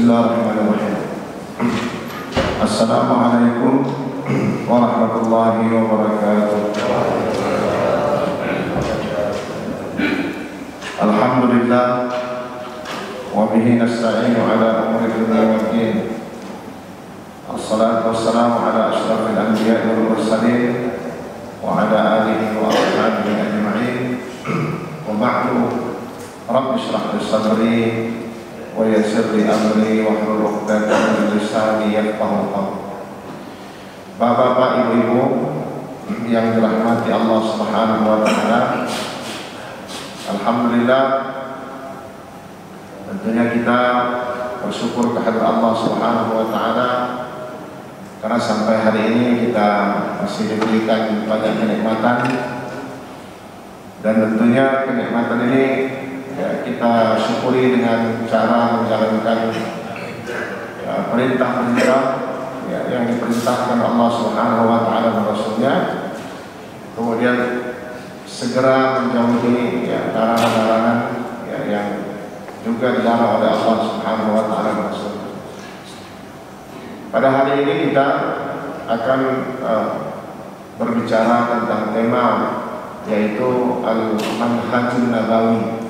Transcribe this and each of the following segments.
Bismillahirrahmanirrahim. Assalamualaikum warahmatullahi wabarakatuh. Alhamdulillah wa bihi nasta'inu ala umuri dunya wad din. Assalatu wassalamu ala asyrafil anbiya'i wal mursalin wa ala alihi wa ashabihi ajma'in. Wa ba'du. Rabbi shrah li sadri wa yassir li amri wahlul 'uqdatam min lisani yafqahu qawli. Bapak-bapak, ibu-ibu yang dirahmati Allah Subhanahu wa taala, alhamdulillah, tentunya kita bersyukur kehadirat Allah Subhanahu wa taala karena sampai hari ini kita masih diberikan banyak kenikmatan, dan tentunya kenikmatan ini ya, kita syukuri dengan cara menjalankan perintah-perintah ya, yang diperintahkan Allah Subhanahu wa taala dan Rasulnya, kemudian segera menjauhi ya, larangan-larangan ya, yang juga dilarang oleh Allah Subhanahu wa taala dan Rasulnya. Pada hari ini kita akan berbicara tentang tema yaitu Al-Manhajun Nabawi.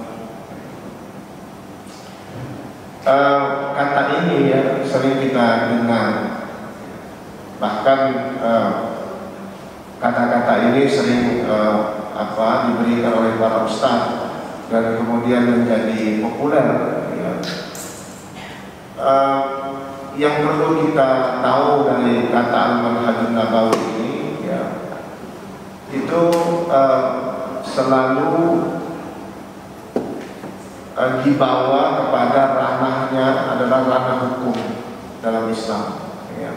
Kata ini ya sering kita dengar, bahkan kata-kata ini sering diberikan oleh para ustaz dan kemudian menjadi populer ya. Yang perlu kita tahu dari kata Al-Manhajun Nabawi ini ya, itu selalu dibawa kepada ranahnya adalah ranah hukum dalam Islam ya.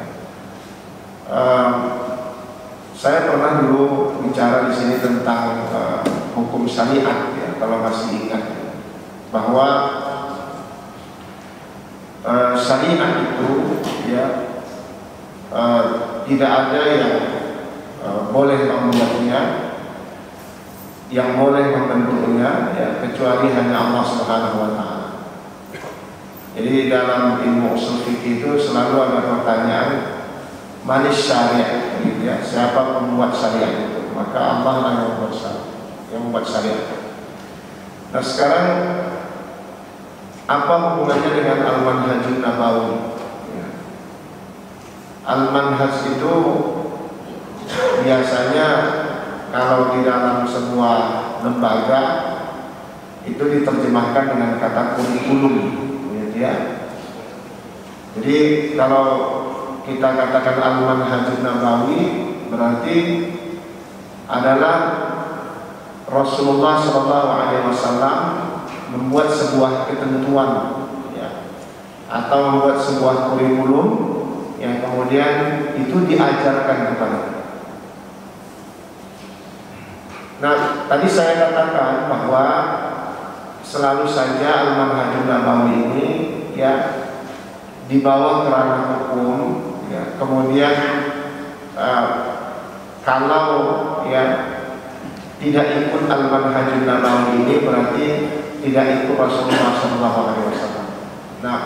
Saya pernah dulu bicara di sini tentang hukum syariat ya, kalau masih ingat, bahwa syariat itu ya tidak ada yang boleh membuatnya, yang boleh membentuknya ya, kecuali hanya Allah Subhanahu wa taala. Jadi dalam ilmu ushul fikih itu selalu ada pertanyaan manis syariat gitu ya, siapa pembuat syariat itu? Maka Allah lah yang membuat syariat. Nah sekarang apa hubungannya dengan Al-Manhajun Nabawi ya. Al-Manhaj itu biasanya kalau di dalam sebuah lembaga itu diterjemahkan dengan kata kurikulum gitu ya. Jadi kalau kita katakan Al-Manhajun Nabawi berarti adalah Rasulullah SAW membuat sebuah ketentuan ya, atau membuat sebuah kurikulum yang kemudian itu diajarkan kepada kita. Nah, tadi saya katakan bahwa selalu saja Al-Manhajun Nabawi ini ya dibawa ke ranah hukum ya. Kemudian kalau ya tidak ikut Al-Manhajun Nabawi ini berarti tidak ikut Rasulullah SAW. Nah,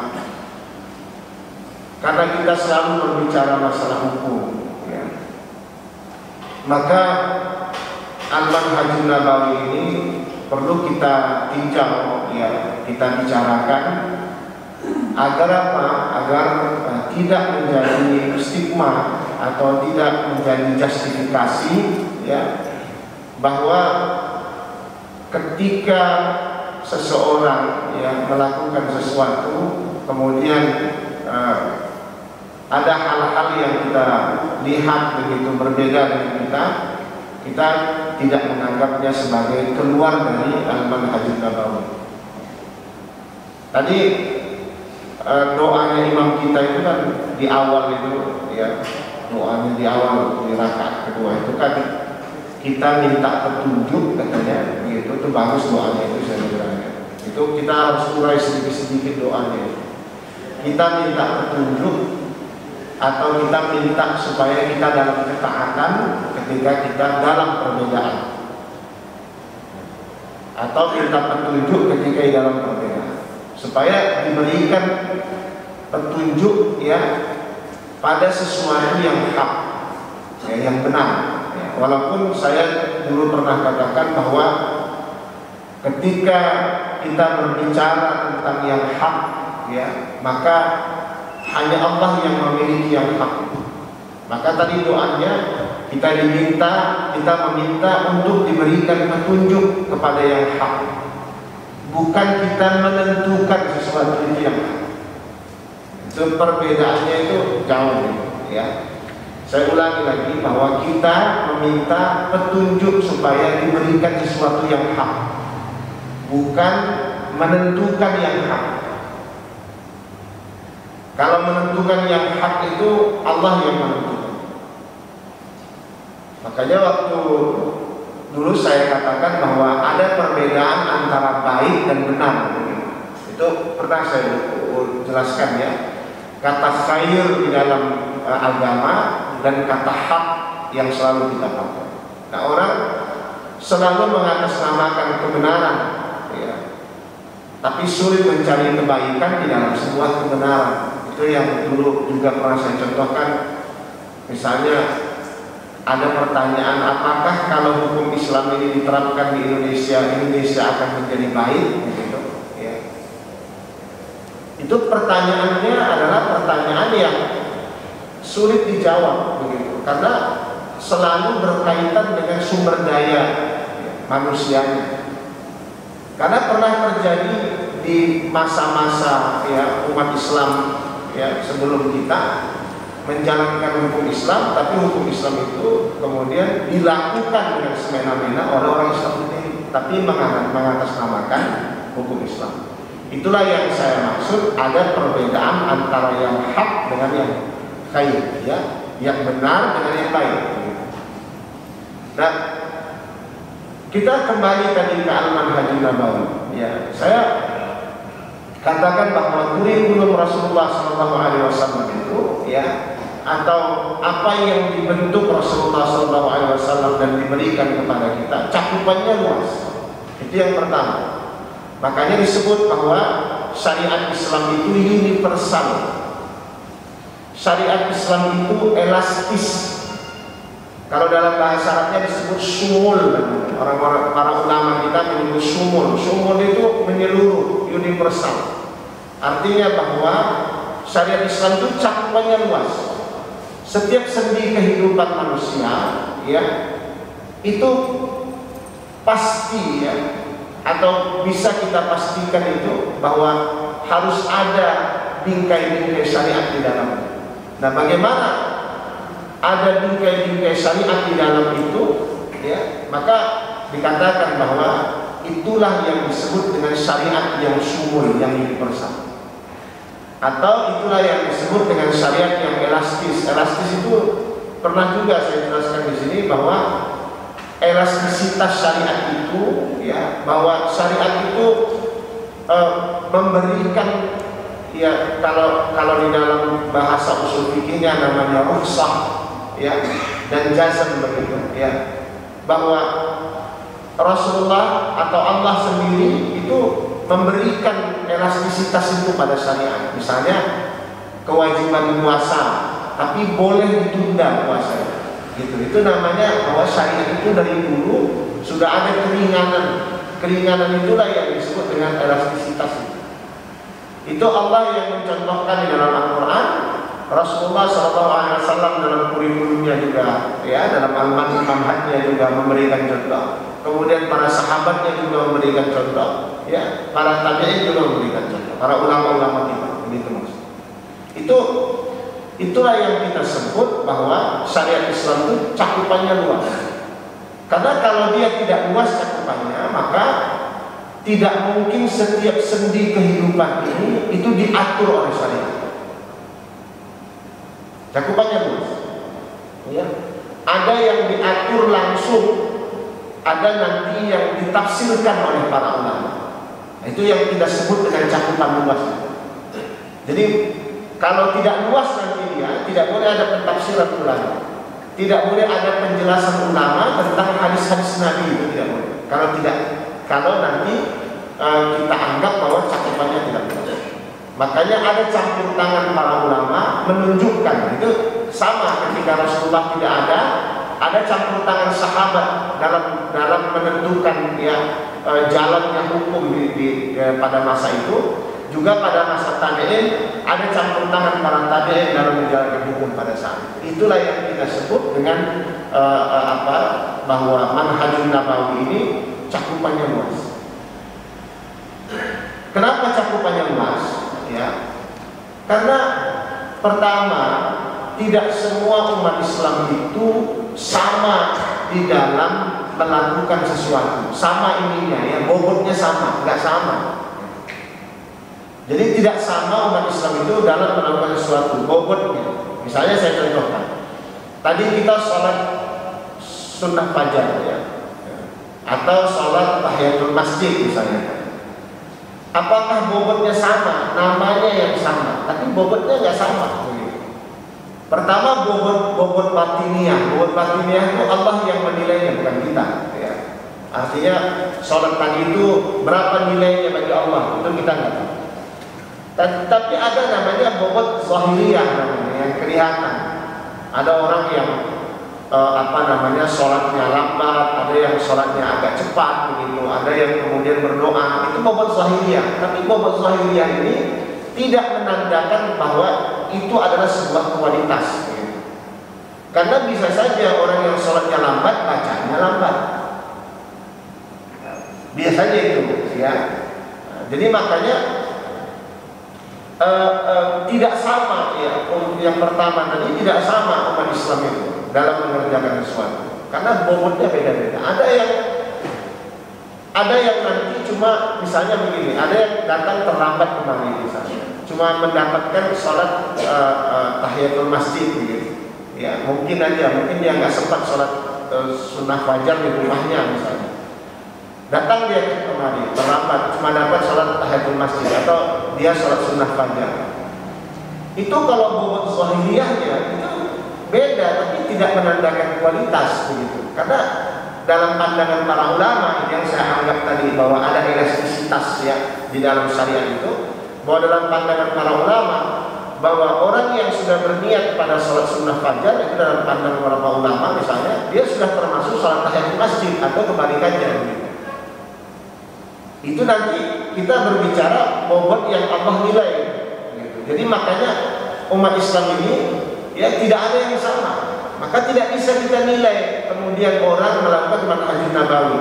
karena kita selalu berbicara masalah hukum ya, maka Al-Manhajun Nabawi ini perlu kita tinjau ya, kita bicarakan agar apa? Agar tidak menjadi stigma atau tidak menjadi justifikasi ya, bahwa ketika seseorang yang melakukan sesuatu kemudian ada hal-hal yang kita lihat begitu berbeda dengan kita tidak menganggapnya sebagai keluar dari Al-Manhajun Nabawi. Tadi doanya imam kita itu kan di awal itu ya, doanya di awal di rakaat kedua itu kan kita minta petunjuk katanya, gitu itu bagus doanya itu saya bilang. Itu kita harus urai sedikit-sedikit doanya. Kita minta petunjuk atau kita minta supaya kita dalam ketaatan ketika kita dalam perbedaan, atau minta petunjuk ketika dalam perbedaan, supaya diberikan petunjuk ya pada sesuatu yang hak, ya, yang benar. Ya, walaupun saya dulu pernah katakan bahwa ketika kita berbicara tentang yang hak, ya, maka hanya Allah yang memiliki yang hak. Maka tadi doanya kita meminta untuk diberikan petunjuk kepada yang hak, bukan kita menentukan sesuatu itu yang hak. Itu perbedaannya itu jauh, ya. Saya ulangi lagi bahwa kita meminta petunjuk supaya diberikan sesuatu yang hak, bukan menentukan yang hak. Kalau menentukan yang hak itu Allah yang menentukan. Makanya waktu dulu saya katakan bahwa ada perbedaan antara baik dan benar. Itu pernah saya jelaskan ya. Kata khair di dalam agama dan kata hak yang selalu kita pakai. Nah, orang selalu mengatasnamakan kebenaran, ya, tapi sulit mencari kebaikan di dalam sebuah kebenaran. Itu yang dulu juga pernah saya contohkan. Misalnya ada pertanyaan, apakah kalau hukum Islam ini diterapkan di Indonesia akan menjadi baik? Gitu, ya. Itu pertanyaannya adalah pertanyaan yang sulit dijawab, begitu, karena selalu berkaitan dengan sumber daya, ya, manusianya. Karena pernah terjadi di masa-masa ya umat Islam ya sebelum kita menjalankan hukum Islam, tapi hukum Islam itu kemudian dilakukan dengan semena-mena oleh orang Islam sendiri, tapi mengatasnamakan hukum Islam. Itulah yang saya maksud, ada perbedaan antara yang hak dengan yang khair, ya, yang benar dengan yang baik. Nah, kita kembali tadi ke Al-Manhaj Nabawi. Ya, saya katakan bahwa kurikulum Rasulullah SAW itu, ya, atau apa yang dibentuk Rasulullah SAW dan diberikan kepada kita, cakupannya luas. Itu yang pertama. Makanya disebut bahwa syariat Islam itu universal. Syariat Islam itu elastis. Kalau dalam bahasa Arabnya disebut syumul. Orang-orang para ulama kita menyebut syumul. Syumul itu menyeluruh, universal. Artinya bahwa syariat Islam itu cakupannya luas. Setiap sendi kehidupan manusia, ya, itu pasti, ya, atau bisa kita pastikan itu bahwa harus ada bingkai-bingkai syariat di dalamnya. Nah, bagaimana ada bingkai-bingkai syariat di dalam itu, ya, maka dikatakan bahwa itulah yang disebut dengan syariat yang syumul, yang universal. Atau itulah yang disebut dengan syariat yang elastis. Elastis itu pernah juga saya jelaskan di sini bahwa elastisitas syariat itu, ya, bahwa syariat itu memberikan, ya, kalau di dalam bahasa usul fikihnya namanya rukhsah, ya, dan jazm, begitu, ya, bahwa Rasulullah atau Allah sendiri itu memberikan elastisitas itu pada syariat. Misalnya kewajiban puasa, tapi boleh ditunda puasa. Gitu. Itu namanya bahwa syariat itu dari dulu sudah ada keringanan. Keringanan itulah yang disebut dengan elastisitas. Itu Allah yang mencontohkan di dalam Al-Quran. Rasulullah SAW dalam kurikulumnya juga, ya, dalam Al-Manhajnya juga memberikan contoh. Kemudian para sahabatnya juga memberikan contoh, ya, para tabi'in juga memberikan contoh, para ulama-ulama kita, begitu maksudnya. Itulah yang kita sebut bahwa syariat Islam itu cakupannya luas. Karena kalau dia tidak luas cakupannya, maka tidak mungkin setiap sendi kehidupan ini itu diatur oleh syariat. Cakupannya luas, ya. Ada yang diatur langsung, ada nanti yang ditafsirkan oleh para ulama. Itu yang kita sebut dengan cakupan luas. Jadi kalau tidak luas nanti dia tidak boleh ada pentafsiran ulama, tidak boleh ada penjelasan ulama tentang hadis-hadis Nabi, itu tidak boleh. Kalau nanti kita anggap bahwa cakupannya tidak luas. Makanya ada campur tangan para ulama menunjukkan itu sama ketika Rasulullah tidak ada campur tangan sahabat dalam menentukan ya jalannya hukum pada masa itu. Juga pada masa tabi'in ada campur tangan para tabi'in dalam menjalankan hukum pada saat itu. Itulah yang kita sebut dengan bahwa manhajun nabawi ini cakupannya luas. Kenapa cakupannya luas? Ya, karena pertama, tidak semua umat Islam itu sama di dalam melakukan sesuatu, sama ininya ya, bobotnya sama, nggak sama. Jadi tidak sama umat Islam itu dalam melakukan sesuatu, bobotnya. Misalnya saya contohkan, tadi kita sholat sunnah fajar ya, atau sholat tahiyatul masjid misalnya. Apakah bobotnya sama? Namanya yang sama, tapi bobotnya nggak sama. Pertama bobot batiniah. Bobot batiniah itu Allah yang menilainya, bukan kita. Ya. Artinya sholat tadi itu berapa nilainya bagi Allah, itu kita nggak tahu. Tapi ada namanya bobot zahiriyah namanya, yang kelihatan. Ada orang yang sholatnya lambat, ada yang sholatnya agak cepat begitu, ada yang kemudian berdoa, itu bobot zahiriyah. Tapi bobot zahiriyah ini tidak menandakan bahwa itu adalah sebuah kualitas begitu. Karena bisa saja orang yang sholatnya lambat, bacanya lambat, biasanya itu ya. Jadi makanya tidak sama ya. Yang pertama tadi tidak sama umat Islam itu dalam mengerjakan sesuatu, karena bobotnya beda-beda. Ada yang nanti cuma misalnya begini, ada yang datang terlambat kembali misalnya, cuma mendapatkan sholat tahiyatul masjid begitu. Ya mungkin dia nggak sempat sholat sunnah fajar di rumahnya misalnya. Datang dia kemari terlambat, cuma dapat sholat tahiyatul masjid atau dia sholat sunnah fajar. Itu kalau bobot zahiriyahnya itu beda, tapi tidak menandakan kualitas begitu. Karena dalam pandangan para ulama yang saya anggap tadi bahwa ada elastisitas ya di dalam syariat itu, bahwa dalam pandangan para ulama bahwa orang yang sudah berniat pada sholat sunnah fajar itu dalam pandangan para ulama misalnya dia sudah termasuk sholat tahiyatul masjid atau kebalikannya begitu. Itu nanti kita berbicara bobot yang Allah nilai gitu. Jadi makanya umat Islam ini ya tidak ada yang sama, maka tidak bisa kita nilai kemudian orang melakukan manhajun nabawi.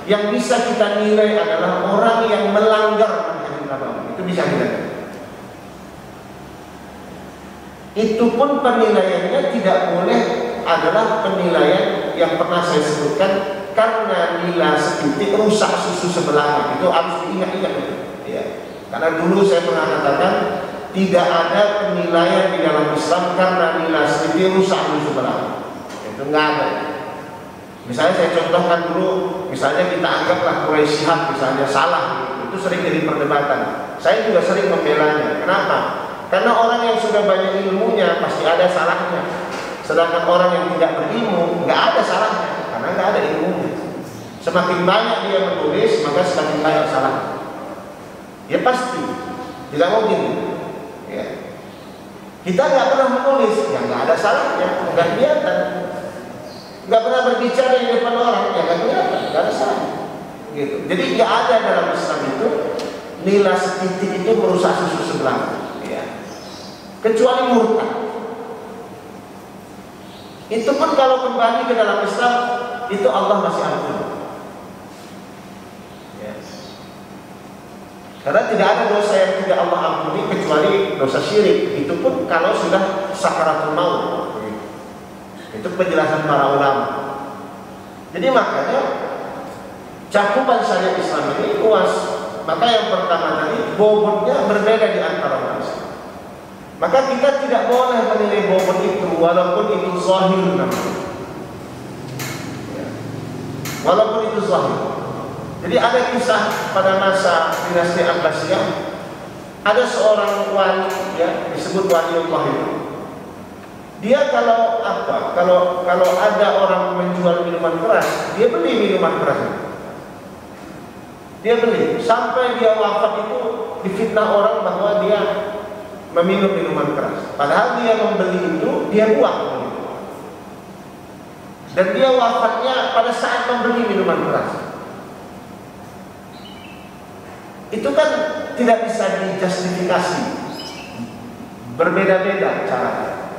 Yang bisa kita nilai adalah orang yang melanggar manhajun nabawi, itu bisa kita nilai. Itu pun penilaiannya tidak boleh adalah penilaian yang pernah saya sebutkan, karena nila setitik rusak susu sebelahnya. Itu harus diingat-ingat ya. Karena dulu saya pernah katakan tidak ada penilaian di dalam Islam karena nila setitik rusak susu sebelahnya. Itu nggak ada. Misalnya saya contohkan dulu, misalnya kita anggaplah Quraisy Shihab misalnya salah, itu sering jadi perdebatan. Saya juga sering membelanya. Kenapa? Karena orang yang sudah banyak ilmunya pasti ada salahnya. Sedangkan orang yang tidak berilmu nggak ada salahnya, karena nggak ada ilmunya. Semakin banyak dia menulis, maka semakin banyak salahnya. Ya pasti, tidak mungkin. Ya. Kita nggak pernah menulis, ya nggak ada salahnya, nggak kelihatan. Nggak pernah berbicara di depan orang, ya nggak kelihatan, nggak ada salahnya. Gitu. Jadi nggak ada dalam Islam itu nilai setitik itu merusak susu sebelah. Ya. Kecuali murtad. Itu pun kalau kembali ke dalam Islam, itu Allah masih ampun. Yes. Karena tidak ada dosa yang tidak Allah ampuni kecuali dosa syirik. Itu pun kalau sudah sakaratul maut. Itu penjelasan para ulama. Jadi makanya cakupan syariat Islam ini luas. Maka yang pertama tadi bobotnya berbeda di antara manusia. Maka kita tidak boleh menilai bobot itu walaupun itu zahir namanya. Walaupun itu zahir. Jadi ada kisah pada masa dinasti Abbasiyah, ada seorang wali ya disebut waliullah itu. Dia kalau ada orang menjual minuman keras, dia beli minuman keras. Dia beli sampai dia wafat itu difitnah orang bahwa dia meminum minuman keras. Padahal dia membeli itu, dia buang. Dan dia wafatnya pada saat membeli minuman keras. Itu kan tidak bisa dijustifikasi. Berbeda-beda caranya.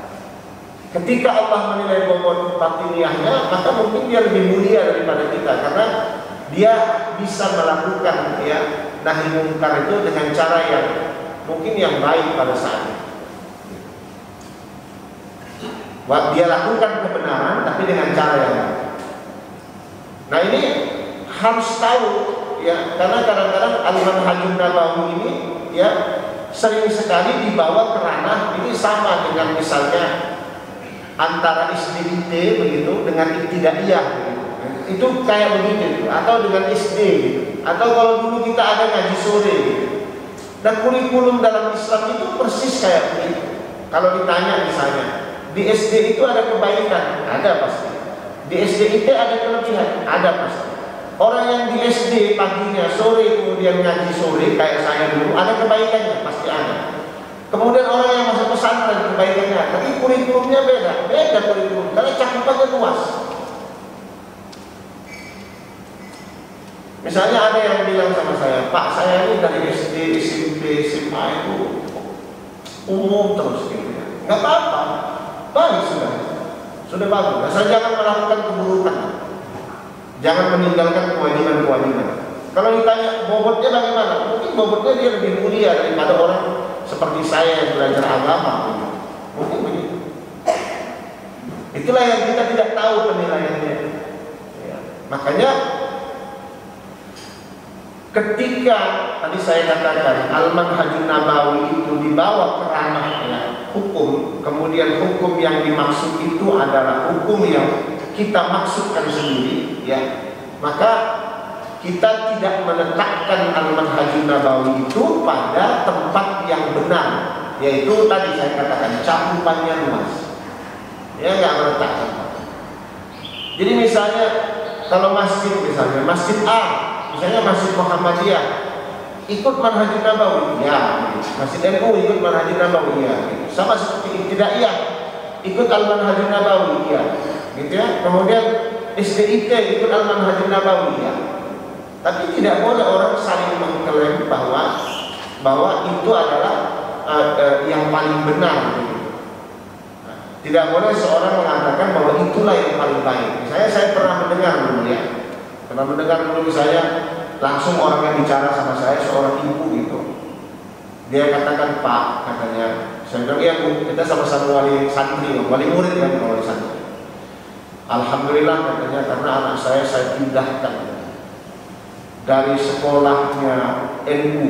Ketika Allah menilai bobot batiniahnya, maka mungkin dia lebih mulia daripada kita, karena dia bisa melakukan nahi mungkar itu dengan cara yang mungkin yang baik pada saat itu. Dia lakukan kebenaran tapi dengan cara yang baik. Nah, ini harus tahu ya, karena kadang-kadang al-manhajun nabawi ini ya sering sekali dibawa ke ranah ini sama dengan misalnya antara SDIT begitu dengan ibtidaiyah begitu. Itu kayak begitu, atau dengan SD gitu. Atau kalau dulu kita ada ngaji sore gitu. Dan kurikulum dalam Islam itu persis kayak begitu. Kalau ditanya misalnya di SD itu ada kebaikan, ada pasti. Di SDIT ada kelebihan, ada pasti. Orang yang di SD paginya, sore kemudian ngaji sore kayak saya dulu, ada kebaikannya, pasti ada. Kemudian orang yang masuk pesantren kebaikannya, tapi kurikulumnya beda kurikulum, karena cakupannya luas. Misalnya ada yang bilang sama saya, Pak, saya ini dari SD, SMP, SMA itu umum terus gitu ya. Nggak apa-apa, baik sudah bagus. Asal jangan melakukan keburukan, jangan meninggalkan kewajiban-kewajiban. Kalau ditanya bobotnya bagaimana, mungkin bobotnya dia lebih mulia daripada orang seperti saya yang belajar agama. Mungkin begitu. Itulah yang kita tidak tahu penilaiannya. Ya. Makanya ketika tadi saya katakan al-manhajun nabawi itu dibawa ke ranah hukum, kemudian hukum yang dimaksud itu adalah hukum yang kita maksudkan sendiri, ya, maka kita tidak meletakkan al-manhajun nabawi itu pada tempat yang benar, yaitu tadi saya katakan cakupannya luas, ya, nggak meletakkan. Jadi misalnya kalau masjid, misalnya masjid A, misalnya Masjid Muhammadiyah ikut manhajun nabawi, ya. Masjid NU ikut manhajun nabawi, ya. Sama seperti ibtidaiyah ikut al-manhajun nabawi, ya. Gitu ya. Kemudian SDIT ikut al-manhajun nabawi, ya. Tapi tidak boleh orang saling mengklaim bahwa itu adalah yang paling benar. Tidak boleh seorang mengatakan bahwa itulah yang paling baik. Misalnya saya pernah mendengar dulu saya langsung orang yang bicara sama saya, seorang ibu gitu. Dia katakan, Pak, katanya, saya bilang, iya Bu, kita sama-sama wali santri, wali murid kan, wali santri. Alhamdulillah katanya, karena anak saya pindahkan dari sekolahnya NU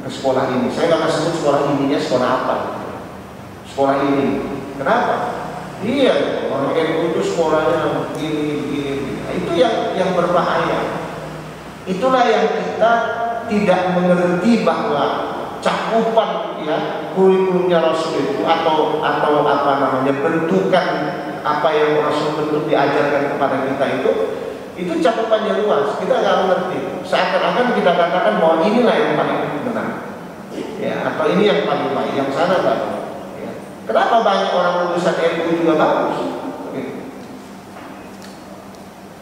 ke sekolah ini. Saya nggak akan sebut sekolah ininya sekolah apa. Sekolah ini. Kenapa? Iya, orang NU itu sekolahnya ini. Itu yang berbahaya. Itulah yang kita tidak mengerti bahwa cakupan ya kurikulumnya Rasul itu atau apa namanya bentukan apa yang Rasul bentuk diajarkan kepada kita itu cakupannya luas. Kita nggak mengerti. Seakan-akan kita katakan bahwa inilah yang paling benar, ya, atau ini yang paling baik, yang sana nggak. Ya. Kenapa banyak orang lulusan NU juga bagus?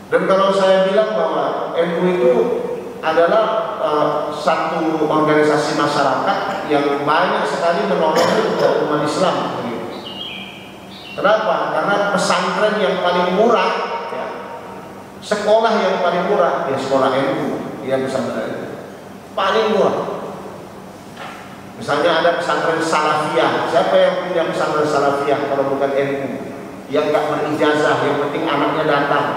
Dan kalau saya bilang bahwa NU itu adalah satu organisasi masyarakat yang banyak sekali menolong umat Islam. Kenapa? Karena pesantren yang paling murah, ya, sekolah yang paling murah, ya sekolah NU, ya pesantren paling murah. Misalnya ada pesantren Salafiyah. Siapa yang punya pesantren Salafiyah kalau bukan NU? Yang nggak berijazah, yang penting anaknya datang.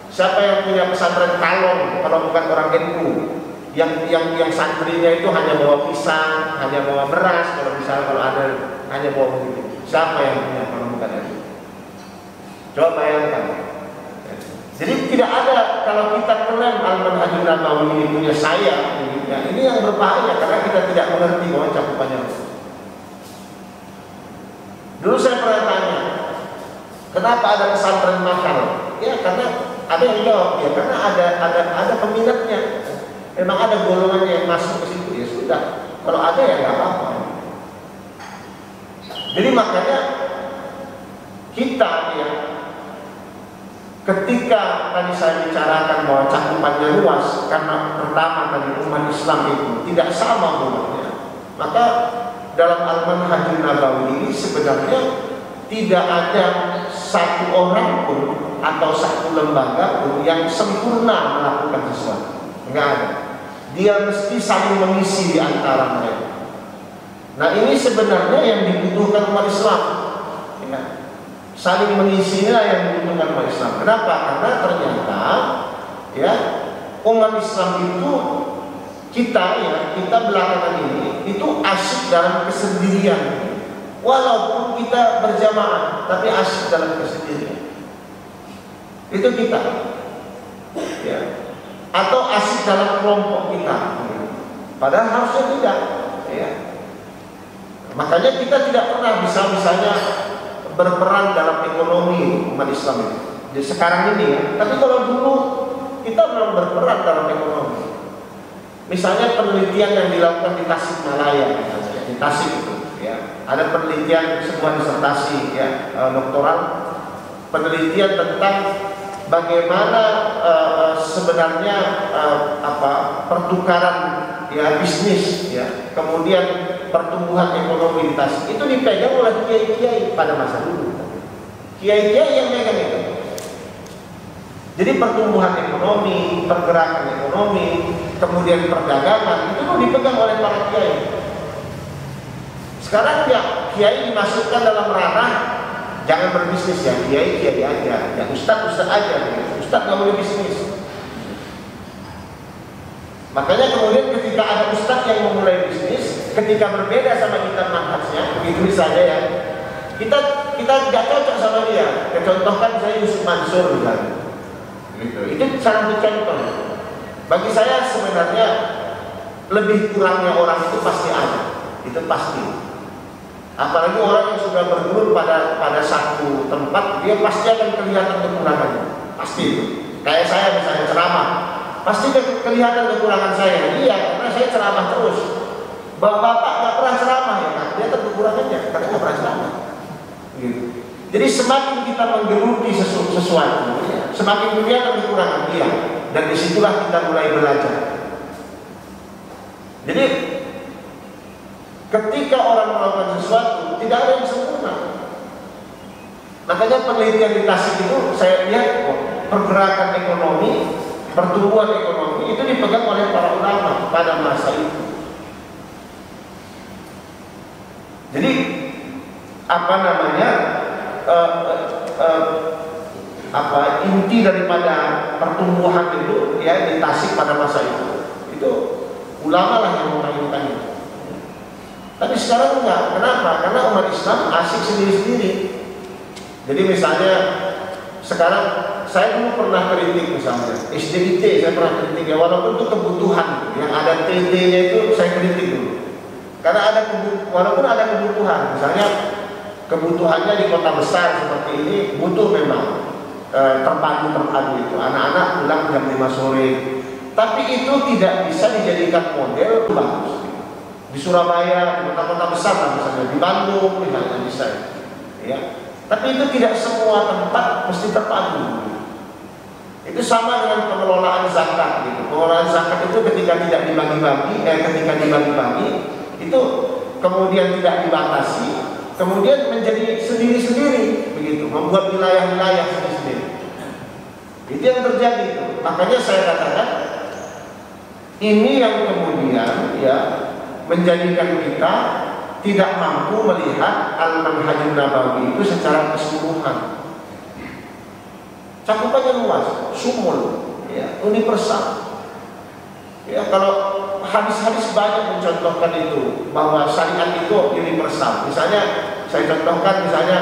Siapa yang punya pesantren Kalong kalau bukan orang NU? Yang santrinya itu hanya bawa pisang, hanya bawa beras, kalau misalnya kalau ada hanya bawa begitu. Siapa yang punya kalau bukan NU? Coba bayangkan. Jadi tidak ada, kalau kita klaim al-manhajun nabawi ini punya saya, ya, ini yang berbahaya karena kita tidak mengerti bahwa cakupannya. Dulu saya pernah tanya, kenapa ada pesantren mahal? Ya karena ada yang jawab, ya karena ada peminatnya. Memang ada golongannya yang masuk ke situ, ya sudah. Kalau ada ya nggak apa-apa. Jadi makanya kita ya, ketika tadi saya bicarakan bahwa cakupannya luas, karena pertama tadi umat Islam itu tidak sama umumnya, maka dalam Al-Manhajun Nabawi ini sebenarnya tidak ada satu orang pun atau satu lembaga pun yang sempurna melakukan sesuatu. Enggak ada. Dia mesti saling mengisi di antara mereka. Nah, ini sebenarnya yang dibutuhkan umat Islam. Ya. Saling mengisinya yang dibutuhkan umat Islam. Kenapa? Karena ternyata ya, umat Islam itu kita belakangan ini itu asyik dalam kesendirian. Walaupun kita berjamaah, tapi asyik dalam kesendirian. Itu kita. Ya. Atau asyik dalam kelompok kita. Padahal harusnya tidak. Ya. Makanya kita tidak pernah bisa misalnya berperan dalam ekonomi umat Islam itu. Jadi sekarang ini ya. Tapi kalau dulu kita memang berperan dalam ekonomi. Misalnya penelitian yang dilakukan di Tasikmalaya, di Tasik itu, ya, ada penelitian sebuah disertasi, ya, doktoral, penelitian tentang bagaimana sebenarnya pertukaran ya bisnis, ya, kemudian pertumbuhan ekonomi di Tasik itu dipegang oleh kiai-kiai pada masa dulu. Kiai-kiai yang megang itu. Jadi pertumbuhan ekonomi, pergerakan ekonomi, kemudian perdagangan itu dipegang oleh para kiai. Sekarang ya kiai dimasukkan dalam ranah jangan berbisnis ya, kiai aja, ya ustadz aja, ustadz nggak boleh bisnis. Makanya kemudian ketika ada ustadz yang memulai bisnis, ketika berbeda sama kita manhajnya, begitu misalnya ya, kita nggak cocok sama dia. Contohkan saya Yusuf Mansur misalnya. Itu salah satu contoh. Bagi saya sebenarnya lebih kurangnya orang itu pasti ada, itu pasti. Apalagi orang yang sudah berguru pada satu tempat, dia pasti akan kelihatan kekurangannya, pasti itu. Kayak saya misalnya ceramah, pasti kelihatan kekurangan saya. Iya, karena saya ceramah terus. Bapak nggak pernah ceramah ya, kan? Kelihatan kekurangannya, karena nggak pernah ceramah. Gitu. Jadi semakin kita menggeluti sesuatu, semakin kelihatan kekurangan dia, dan disitulah kita mulai belajar. Jadi ketika orang melakukan sesuatu, tidak ada yang sempurna. Makanya penelitian di Tasik itu saya lihat pergerakan ekonomi, pertumbuhan ekonomi itu dipegang oleh para ulama pada masa itu. Jadi inti daripada pertumbuhan itu ya di Tasik pada masa itu ulama lah yang mengajukan itu. Tapi sekarang enggak. Kenapa? Karena umat Islam asik sendiri-sendiri. Jadi misalnya sekarang saya dulu pernah kritik misalnya SDIT, saya pernah kritik ya, walaupun itu kebutuhan yang ada TT-nya itu saya kritik dulu. Karena walaupun ada kebutuhan, misalnya kebutuhannya di kota besar seperti ini butuh memang terpadu itu anak-anak pulang jam 5 sore, tapi itu tidak bisa dijadikan model bagus di Surabaya, di kota-kota besar lah, misalnya di Bandung misalnya bisa ya, tapi itu tidak semua tempat mesti terpadu. Itu sama dengan pengelolaan zakat gitu. Pengelolaan zakat itu ketika tidak dibagi-bagi, itu kemudian tidak dibatasi, kemudian menjadi sendiri-sendiri begitu, membuat wilayah-wilayah sendiri-sendiri. Itu yang terjadi itu. Makanya saya katakan ini yang kemudian ya menjadikan kita tidak mampu melihat Al-Manhajun Nabawi itu secara keseluruhan. Cakupannya luas, sumul, ya, universal. Ya, kalau hadis-hadis banyak mencontohkan itu bahwa syariat itu universal. Misalnya saya contohkan, misalnya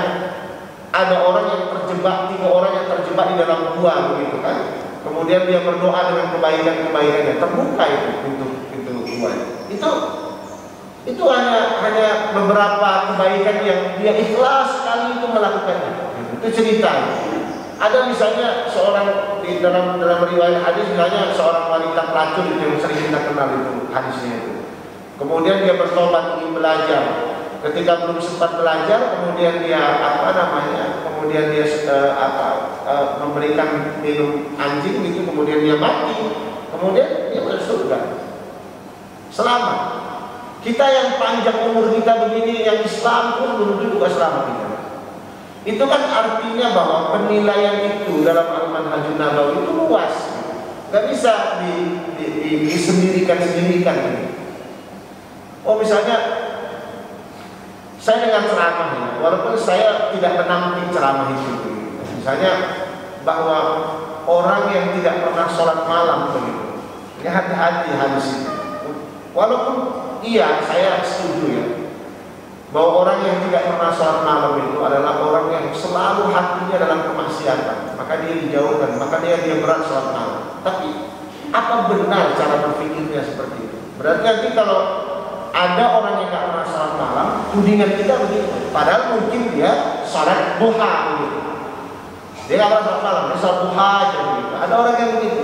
ada orang yang terjebak, 3 orang yang terjebak di dalam gua begitu kan. Kemudian dia berdoa dengan kebaikan-kebaikannya, terbuka itu pintu gua. Itu hanya beberapa kebaikan yang dia ikhlas sekali itu melakukannya. Itu cerita. Ada misalnya seorang di dalam riwayat hadis misalnya seorang wanita pelacur itu yang sering kita kenal itu hadisnya itu. Kemudian dia bertobat ingin belajar. Ketika belum sempat belajar, kemudian dia kemudian dia memberikan minum anjing gitu, kemudian dia mati, kemudian dia masuk surga. Selamat. Kita yang panjang umur kita begini, yang Islam pun belum tentu juga selamat kita. Itu kan artinya bahwa penilaian itu dalam Al-Manhajun Nabawi itu luas, nggak bisa disendirikan. Oh misalnya saya dengar ceramah ya, walaupun saya tidak menampik ceramah itu. Misalnya bahwa orang yang tidak pernah sholat malam begitu, ya hati-hati hadis itu. Walaupun iya saya setuju ya, bahwa orang yang tidak pernah sholat malam itu adalah orang yang selalu hatinya dalam kemaksiatan, maka dia dijauhkan, maka dia berat sholat malam. Tapi apa benar cara berpikirnya seperti itu? Berarti nanti kalau ada orang yang tidak pernah sholat malam, tudingan kita begitu. Padahal mungkin dia sholat duha begitu. Dia tidak pernah sholat malam, dia sholat duha aja begitu. Ada orang yang begitu.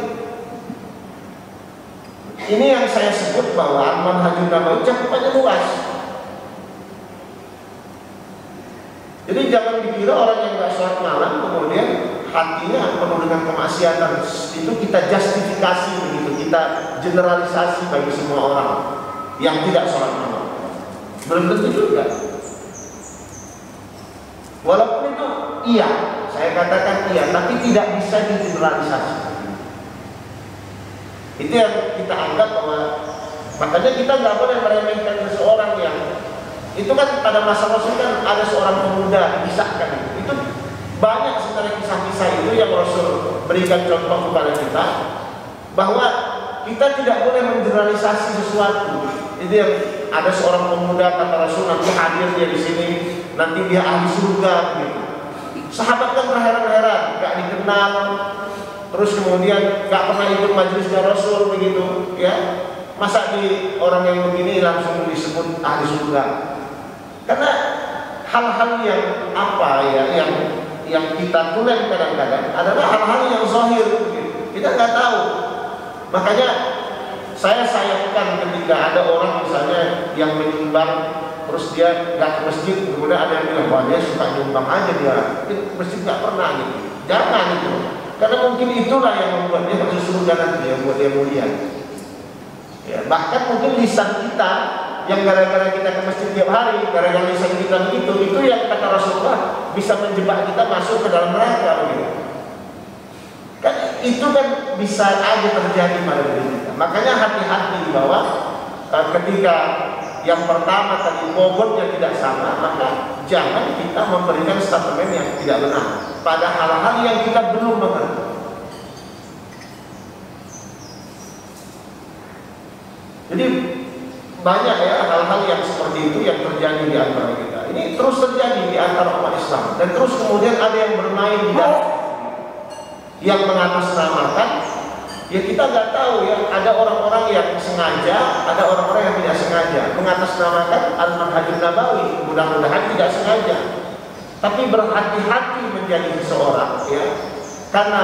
Ini yang saya sebut bahwa Al-Manhajun Nabawi cakupannya luas. Jadi jangan dikira orang yang nggak sholat malam kemudian hatinya penuh dengan kemaksiatan itu kita justifikasi begitu, kita generalisasi bagi semua orang yang tidak sholat malam. Belum tentu juga. Walaupun itu iya, saya katakan iya, tapi tidak bisa digeneralisasi. Itu yang kita anggap bahwa makanya kita nggak boleh meremehkan seseorang yang itu kan pada masa Rasul kan ada seorang pemuda disahkan itu banyak sebenarnya kisah-kisah itu yang Rasul berikan contoh kepada kita bahwa kita tidak boleh mengeneralisasi sesuatu. Itu yang ada seorang pemuda kata Rasul nanti hadir dia di sini nanti dia ahli surga gitu. Sahabat kan terheran-heran, nggak dikenal, terus kemudian nggak pernah ikut majelisnya Rasul begitu, ya. Masa di orang yang begini langsung disebut ahli surga? Karena hal-hal yang yang kita tulen kadang-kadang adalah hal-hal yang zahir, gitu. Kita nggak tahu. Makanya saya sayangkan ketika ada orang misalnya yang menyumbang terus dia nggak ke masjid, kemudian ada yang bilang wah dia suka nyumbang aja dia, masjid nggak pernah gitu. Jangan itu, karena mungkin itulah yang membuat dia masuk surga nanti, yang membuat dia mulia. Ya, bahkan mungkin lisan kita yang gara-gara kita ke masjid tiap hari, gara-gara lisan kita begitu, itu yang kata Rasulullah bisa menjebak kita masuk ke dalam neraka begitu. Kan itu kan bisa aja terjadi pada diri kita. Makanya hati-hati bahwa ketika yang pertama tadi bobotnya tidak sama, maka jangan kita memberikan statement yang tidak benar pada hal-hal yang kita belum mengerti. Jadi banyak ya hal-hal yang seperti itu yang terjadi di antara kita. Ini terus terjadi di antara umat Islam dan terus kemudian ada yang bermain di dalam yang mengatasnamakan. Ya kita nggak tahu ya, ada orang-orang yang sengaja, ada orang-orang yang tidak sengaja mengatasnamakan Al-Manhajun Nabawi. Mudah-mudahan tidak sengaja, tapi berhati-hati menjadi seseorang ya, karena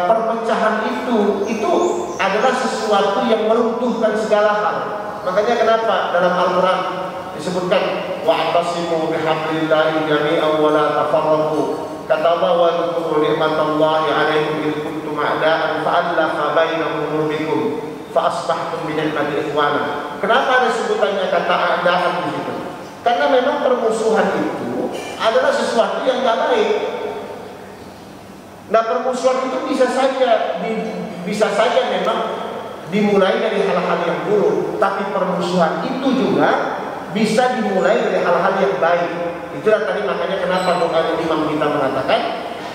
perpecahan itu adalah sesuatu yang meruntuhkan segala hal. Makanya kenapa dalam Al-Quran disebutkan wa'tasimu bihablillahi jami'an wa la tafarraqu. Kata Allah wa dzkuru ni'matallahi 'alaikum id kuntum a'da'an fa'alafa baina qulubikum fa asbahtum bi ni'mati ikhwana. Kenapa ada sebutannya kata a'da'an di situ? Karena memang permusuhan itu adalah sesuatu yang tidak baik. Nah, permusuhan itu bisa saja memang dimulai dari hal-hal yang buruk, tapi permusuhan itu juga bisa dimulai dari hal-hal yang baik. Itulah tadi makanya kenapa doa imam kita mengatakan,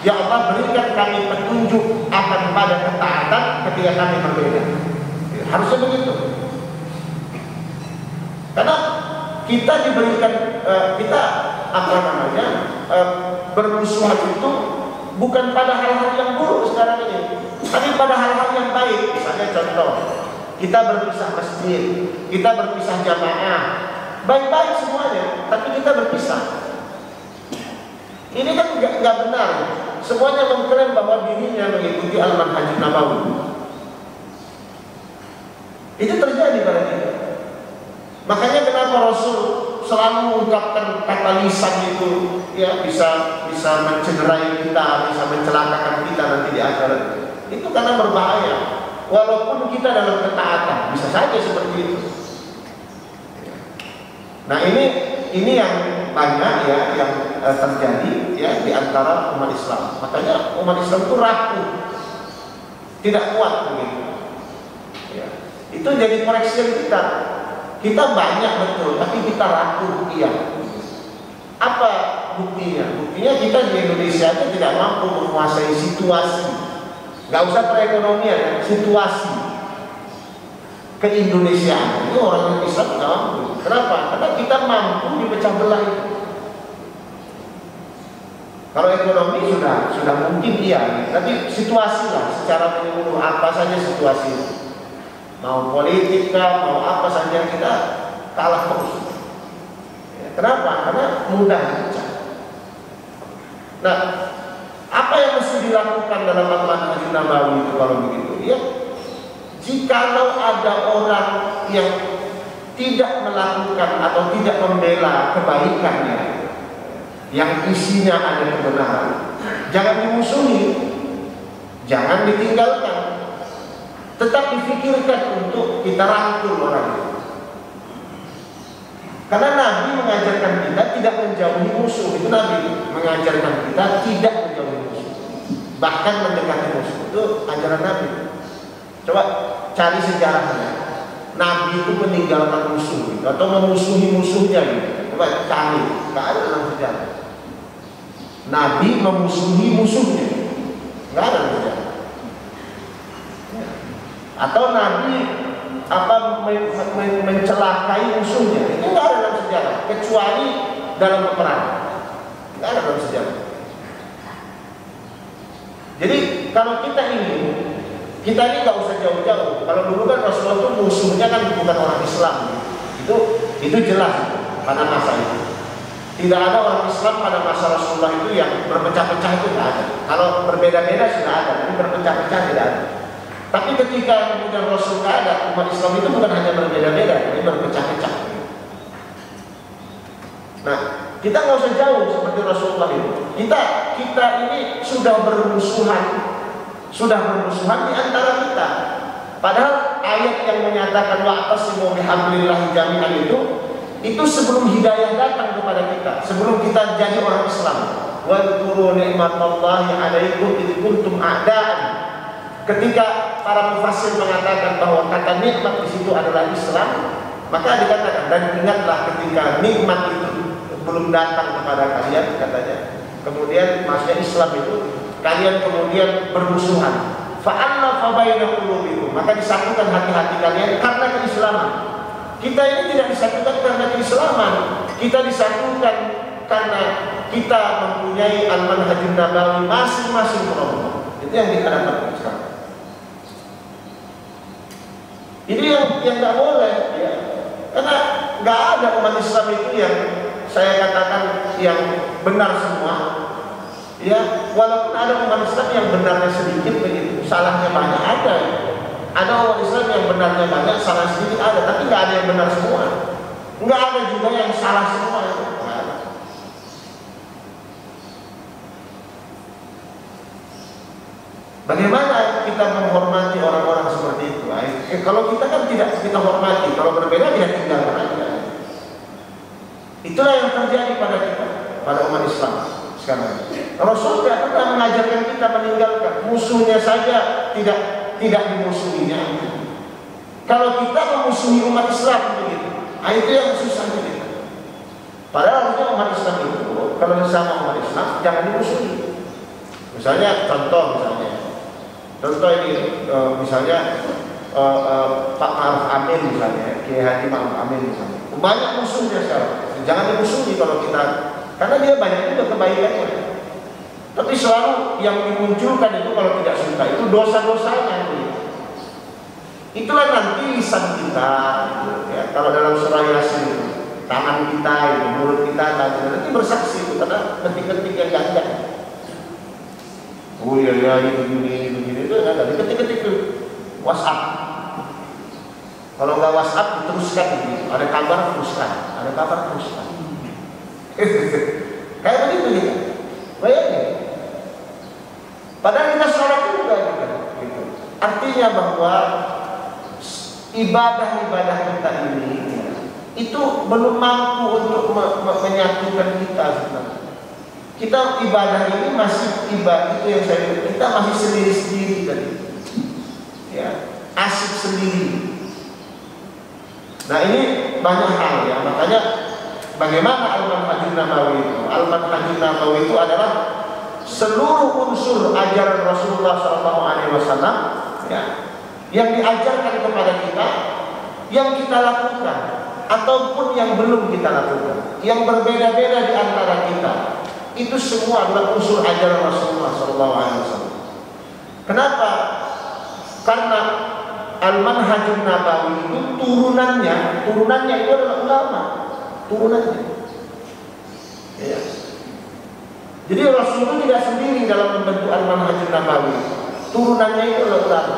ya Allah berikan kami petunjuk akan pada ketaatan ketika kami berbeda. Harusnya begitu. Karena kita diberikan bermusuhan itu bukan pada hal-hal yang buruk sekarang ini, tapi pada hal-hal yang baik. Misalnya contoh, kita berpisah masjid, kita berpisah jamaah, baik-baik semuanya, tapi kita berpisah. Ini kan nggak benar. Semuanya mengklaim bahwa dirinya begitu mengikuti al-manhaj nabawi. Itu terjadi pada kita. Makanya kenapa Rasul selalu mengungkapkan kata lisan itu ya bisa mencederai kita, bisa mencelakakan kita nanti di akhirat. Itu karena berbahaya. Walaupun kita dalam ketaatan bisa saja seperti itu. Nah ini yang banyak ya yang terjadi ya di antara umat Islam. Makanya umat Islam itu rapuh, tidak kuat begitu. Ya. Itu jadi koreksi kita. Kita banyak betul, tapi kita rapuh iya. Apa buktinya? Buktinya kita di Indonesia itu tidak mampu menguasai situasi. Gak usah perekonomian, situasi ke-Indonesiaan. Itu orang Islam tidak mampu. Kenapa? Karena kita mampu dipecah belah itu. Kalau ekonomi sudah mungkin iya, tapi situasi lah secara menyeluruh apa saja situasi. Mau politik kah, mau apa saja kita kalah terus. Ya, kenapa? Karena mudah pecah. Nah, apa yang mesti dilakukan dalam al-manhaj nabawi itu kalau begitu? Ya, jikalau ada orang yang tidak melakukan atau tidak membela kebaikannya, yang isinya ada kebenaran, jangan dimusuhi, jangan ditinggalkan, tetap difikirkan untuk kita rangkul orang itu. Karena Nabi mengajarkan kita tidak menjauhi musuh. Itu Nabi mengajarkan kita tidak menjauhi musuh, bahkan mendekati musuh. Itu ajaran Nabi. Coba cari sejarahnya. Nabi itu meninggalkan musuh gitu, atau memusuhi musuhnya gitu. Coba cari, nggak ada dalam sejarah. Nabi memusuhi musuhnya, nggak ada dalam sejarah. Atau Nabi mencelakai musuhnya, itu nggak ada dalam sejarah, kecuali dalam peperangan. Nggak ada dalam sejarah. Jadi kalau kita ini nggak usah jauh-jauh. Kalau dulu kan Rasulullah itu musuhnya kan bukan orang Islam, itu jelas pada masa itu. Tidak ada orang Islam pada masa Rasulullah itu yang berpecah-pecah, itu nggak ada. Kalau berbeda-beda sudah ada, tapi berpecah-pecah tidak ada. Tapi ketika kemudian Rasul ada, umat Islam itu bukan hanya berbeda-beda, tapi berpecah-pecah. Nah, kita nggak usah jauh seperti Rasulullah itu. Kita ini sudah bermusuhan di antara kita. Padahal ayat yang menyatakan wa'tasimu bihablillahi jami'an itu sebelum hidayah datang kepada kita, sebelum kita jadi orang Islam. Wa dzkuru ni'matallahi 'alaikum id kuntum a'da'an. Ketika para mufassir mengatakan bahwa kata nikmat di situ adalah Islam, maka dikatakan dan ingatlah ketika nikmat itu belum datang kepada kalian, katanya. Kemudian maksudnya Islam itu kalian kemudian bermusuhan. Fa'alafa baina qulubikum, maka disatukan hati-hati kalian karena keislaman. Kita ini tidak disatukan karena keislaman, kita disatukan karena kita mempunyai al-manhaj nabawi masing-masing kelompok. Itu yang dikatakan sekarang. Ini yang nggak boleh, ya. Karena nggak ada umat Islam itu yang saya katakan yang benar semua, ya. Walaupun ada umat Islam yang benarnya sedikit begitu, salahnya banyak, ada. Ada umat Islam yang benarnya banyak, salah sedikit ada, tapi nggak ada yang benar semua. Nggak ada juga yang salah semua. Bagaimana kita menghormati orang-orang seperti itu? Kalau kita kan tidak kita hormati, kalau berbeda kita tinggalkan aja. Itulah yang terjadi pada kita, pada umat Islam sekarang. Rasul tidak pernah mengajarkan kita meninggalkan musuhnya saja, tidak dimusuhinya. Kalau kita memusuhi umat Islam begitu, itu yang susahnya kita. Padahal harusnya umat Islam itu, kalau bersama umat Islam jangan dimusuhi. Misalnya Contoh ini, misalnya Pak Ma'ruf Amin misalnya, Kiai Haji Ma'ruf Amin misalnya, banyak musuhnya sekarang. Jangan dimusuhi kalau kita, karena dia banyak juga kebaikannya. Tapi selalu yang dimunculkan itu kalau tidak suka itu dosa-dosanya. Itulah nanti lisan kita, ya, kalau dalam surah Yasin itu, tangan kita, mulut kita, nanti bersaksi itu karena ketik-ketik yang ganda. Oh ya ini begini itu ada diketik-ketik tuh WhatsApp. Kalau nggak WhatsApp diteruskan gitu. Ada kabar teruskan, ada kabar teruskan. Kayak begitu gitu. Bayangin. Padahal kita sholat juga gitu. Artinya bahwa ibadah-ibadah kita ini itu belum mampu untuk menyatukan kita sebenarnya. Kita ibadah ini masih ibadah itu yang saya bilang, kita masih sendiri-sendiri tadi. Ya, asik sendiri. Nah ini banyak hal ya, makanya bagaimana Al-Manhajun Nabawi itu? Al-Manhajun Nabawi itu adalah seluruh unsur ajaran Rasulullah SAW ya, yang diajarkan kepada kita, yang kita lakukan ataupun yang belum kita lakukan, yang berbeda-beda di antara kita, itu semua adalah unsur ajaran Rasulullah SAW. Kenapa? Karena Al-Manhajun Nabawi itu turunannya itu adalah ulama, turunannya. Ya. Jadi Rasul itu tidak sendiri dalam membentuk Al-Manhajun Nabawi, turunannya itu adalah ulama.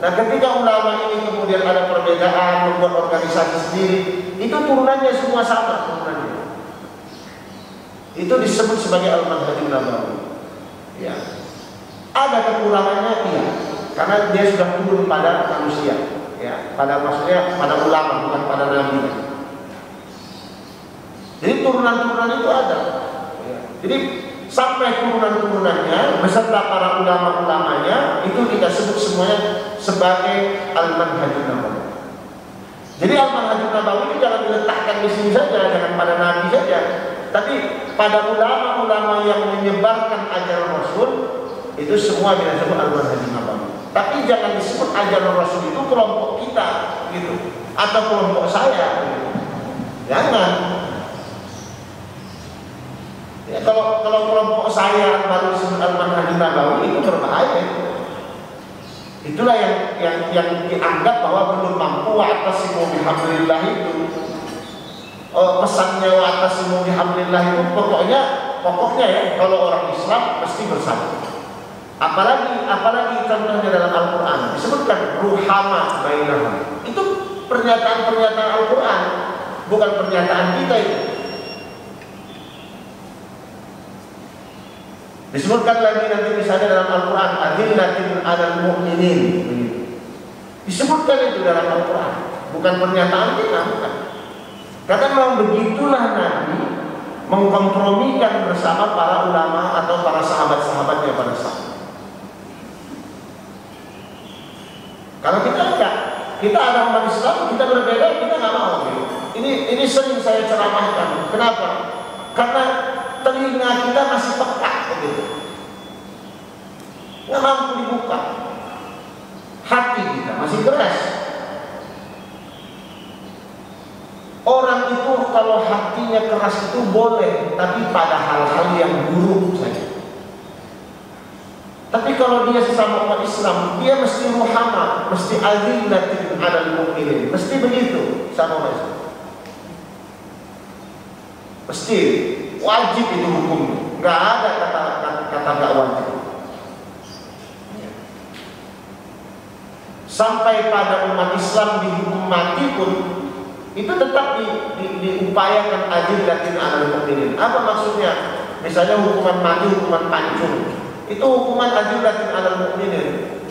Nah ketika ulama ini kemudian ada perbedaan, membuat organisasi sendiri, itu turunannya semua sama turunannya. Itu disebut sebagai Al-Manhajun Nabawi. Ya. Ada kekurangannya, iya, karena dia sudah turun pada manusia, ya, maksudnya pada ulama, bukan pada nabi. Jadi turunan-turunan itu ada. Ya. Jadi sampai turunan-turunannya beserta para ulama-ulamanya itu kita sebut semuanya sebagai Al-Manhajun Nabawi. Jadi Al-Manhajun Nabawi itu jangan diletakkan di sini saja, jangan pada nabi saja, tapi pada ulama-ulama yang menyebarkan ajaran Rasul, itu semua kita sebut Al-Manhajun Nabawi. Tapi jangan disebut ajaran Rasul itu kelompok kita gitu, atau kelompok saya gitu. Jangan. Ya, kalau kelompok saya baru disebut Al-Manhajun Nabawi itu berbahaya. Itulah yang dianggap bahwa belum mampu wa'tasimu bihablillah itu. Pesannya wa'tasimu bihablillah itu pokoknya ya, kalau orang Islam mesti bersatu. Apalagi contohnya dalam Al-Quran disebutkan ruhama bainahum. Itu pernyataan Al-Quran, bukan pernyataan kita itu. Disebutkan lagi nanti misalnya dalam Al-Quran adillatin 'alal mu'minin. Disebutkan itu dalam Al-Quran, bukan pernyataan kita, bukan. Karena memang begitulah Nabi mengkompromikan bersama para ulama atau para sahabat-sahabatnya pada saat. Kalau kita enggak, kita ada umat Islam, kita berbeda, kita nggak mau. Ini sering saya ceramahkan. Kenapa? Karena telinga kita masih pekat begitu, nggak mampu dibuka. Hati kita masih keras. Orang itu kalau hatinya keras itu boleh, tapi pada hal-hal yang buruk saja. Tapi kalau dia sesama umat Islam, dia mesti ruhama, mesti adillatin 'alal mu'minin, mesti begitu sama umat Islam. Mesti wajib itu hukumnya, nggak ada kata nggak wajib. Sampai pada umat Islam dihukum mati pun itu tetap diupayakan adillatin 'alal mu'minin. Apa maksudnya? Misalnya hukuman mati, hukuman pancung. Itu hukuman adillatin 'alal mu'minin.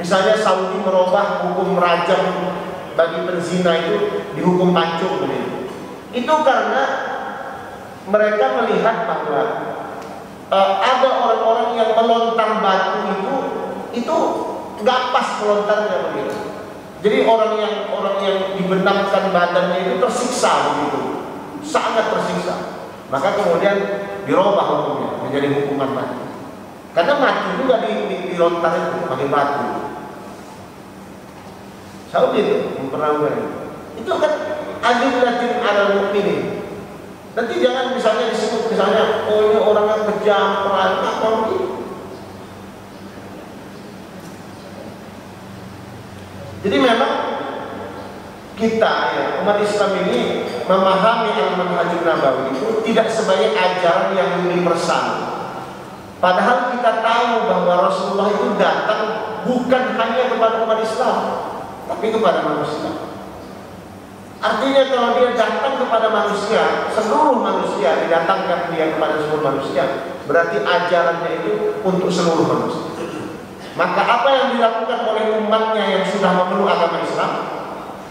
Misalnya Saudi merubah hukum rajam bagi penzina itu dihukum pancung begitu. Itu karena mereka melihat bahwa ada orang-orang yang melontar batu itu nggak pas melontarnya begitu. Jadi orang yang dibenamkan badannya itu tersiksa begitu, sangat tersiksa. Maka kemudian dirubah hukumnya menjadi hukuman mati. Karena mati juga dilontar itu pakai batu. Saudi itu memperlakukan itu kan adillatin 'alal mu'minin. Nanti jangan misalnya disebut misalnya oh ini orangnya kejam, apa begitu. Jadi memang kita ya umat Islam ini memahami Al-Manhajun Nabawi itu tidak sebagai ajaran yang universal. Padahal kita tahu bahwa Rasulullah itu datang bukan hanya kepada umat Islam, tapi kepada manusia. Artinya kalau dia datang kepada manusia, seluruh manusia, didatangkan dia kepada seluruh manusia, berarti ajarannya itu untuk seluruh manusia. Maka apa yang dilakukan oleh umatnya yang sudah memeluk agama Islam,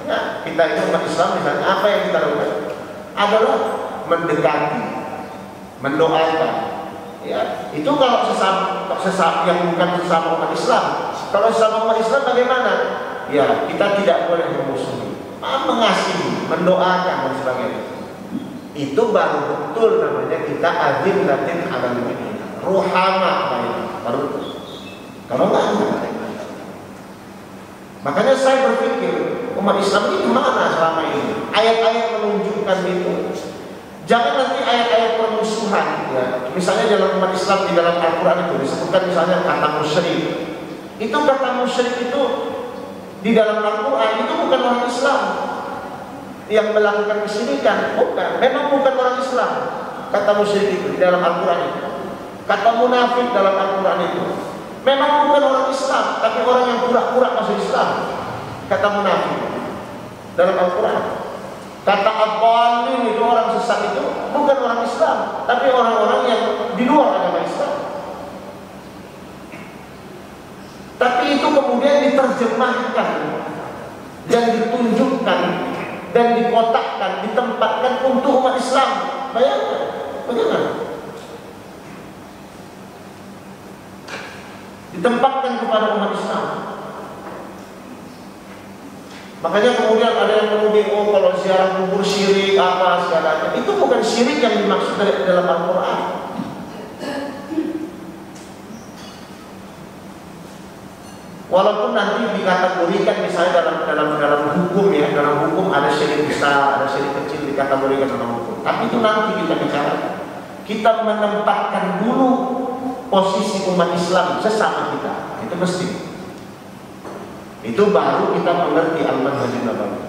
ya, kita itu umat Islam misalnya, apa yang kita lakukan adalah mendekati, mendoakan. Ya, itu kalau sesama yang bukan sesama umat Islam. Kalau sesama umat Islam bagaimana? Ya, kita tidak boleh memusuhi, mengasihi, mendoakan dan sebagainya. Itu baru betul namanya kita azim latin ala mu'minin, ruhama baru. Kalau enggak. Makanya saya berpikir umat Islam ini kemana selama ini? Ayat-ayat menunjukkan itu. Jangan nanti ayat-ayat permusuhan, ya. Misalnya dalam umat Islam di dalam Al-Quran itu disebutkan misalnya kata musyrik. Itu kata musyrik itu di dalam Al-Quran itu bukan orang Islam yang melakukan kesyirikan, bukan. Memang bukan orang Islam kata musyrik itu di dalam Al-Quran itu. Kata munafik dalam Al-Quran itu memang bukan orang Islam, tapi orang yang pura-pura masuk Islam. Kata munafik dalam Al-Quran. Kata ad-dallin itu orang sesat itu bukan orang Islam, tapi orang-orang yang di luar agama Islam. Tapi itu kemudian diterjemahkan dan ditunjukkan dan dikotakkan, ditempatkan untuk umat Islam. Bayangkan, bagaimana? Ditempatkan kepada umat Islam. Makanya kemudian ada yang menuding, oh kalau ziarah kubur syirik apa segalanya. Itu bukan syirik yang dimaksud dalam Al-Quran. Walaupun nanti dikategorikan misalnya dalam hukum, ya, dalam hukum ada syirik besar, ada syirik kecil dikategorikan dalam hukum. Tapi itu nanti kita bicara. Kita menempatkan dulu posisi umat Islam sesama kita. Itu mesti. Itu baru kita mengerti al-manhajun nabawi.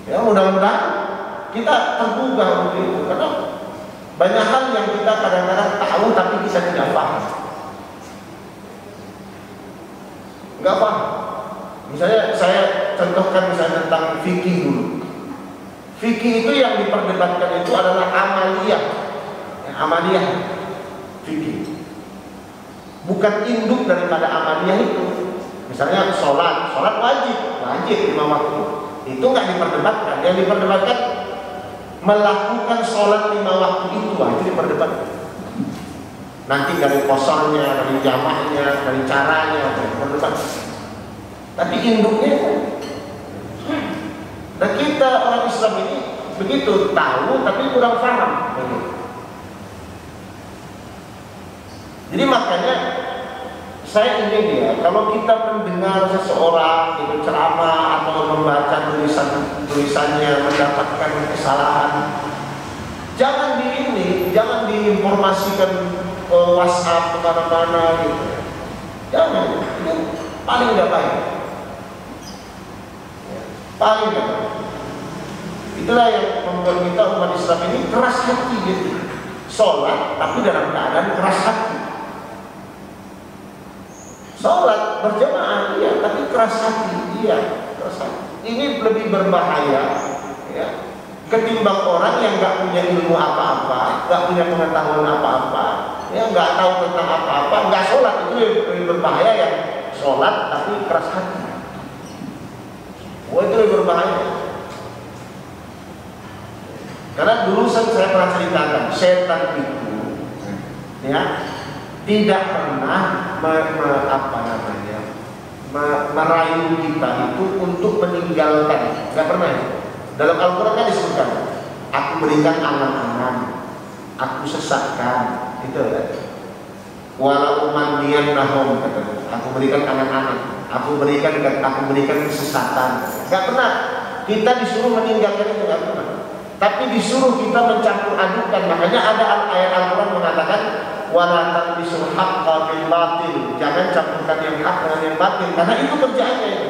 Ya, mudah-mudahan kita tergugah untuk itu, karena banyak hal yang kita kadang-kadang tahu tapi kita tidak paham. Enggak paham. Misalnya saya contohkan misalnya tentang fikih dulu. Fikih itu yang diperdebatkan itu adalah amaliyah. Ya, amaliyah fikih. Bukan induk daripada amaliyah itu. Misalnya sholat wajib 5 waktu. Itu nggak diperdebatkan. Yang diperdebatkan melakukan sholat 5 waktu itu diperdebatkan. Nanti dari kosornya, dari jamaahnya, dari caranya diperdebatkan. Tapi induknya dan kita orang Islam ini begitu tahu tapi kurang paham. Jadi makanya saya ingin ya, kalau kita mendengar seseorang itu ceramah atau membaca tulisannya mendapatkan kesalahan, jangan diinformasikan ke WhatsApp kemana-mana gitu. Jangan, itu paling nggak baik. Paling nggak baik. Itulah yang membuat kita umat Islam ini keras hati gitu. Sholat tapi dalam keadaan keras hati. Sholat berjamaah iya, tapi keras hati iya, keras hati. Ini lebih berbahaya, ya, ketimbang orang yang nggak punya ilmu apa-apa, nggak punya pengetahuan apa-apa, ya, nggak tahu tentang apa-apa, nggak sholat. Itu lebih berbahaya yang sholat tapi keras hati. Wah, itu lebih berbahaya. Karena dulu saya pernah ceritakan, setan itu, ya, tidak pernah merayu kita itu untuk meninggalkan, nggak pernah. Dalam Al-Quran kan disebutkan, aku berikan angan-angan, aku sesatkan, itu kan. Walau mandian nahom, aku berikan angan-angan, aku berikan kesesatan. Nggak pernah kita disuruh meninggalkan itu, nggak pernah. Tapi disuruh kita mencampur adukan. Makanya ada ayat Al-Quran mengatakan, wala talbisul haqqa bil batil, jangan campurkan yang hak dengan yang batil, karena itu kerjaannya itu.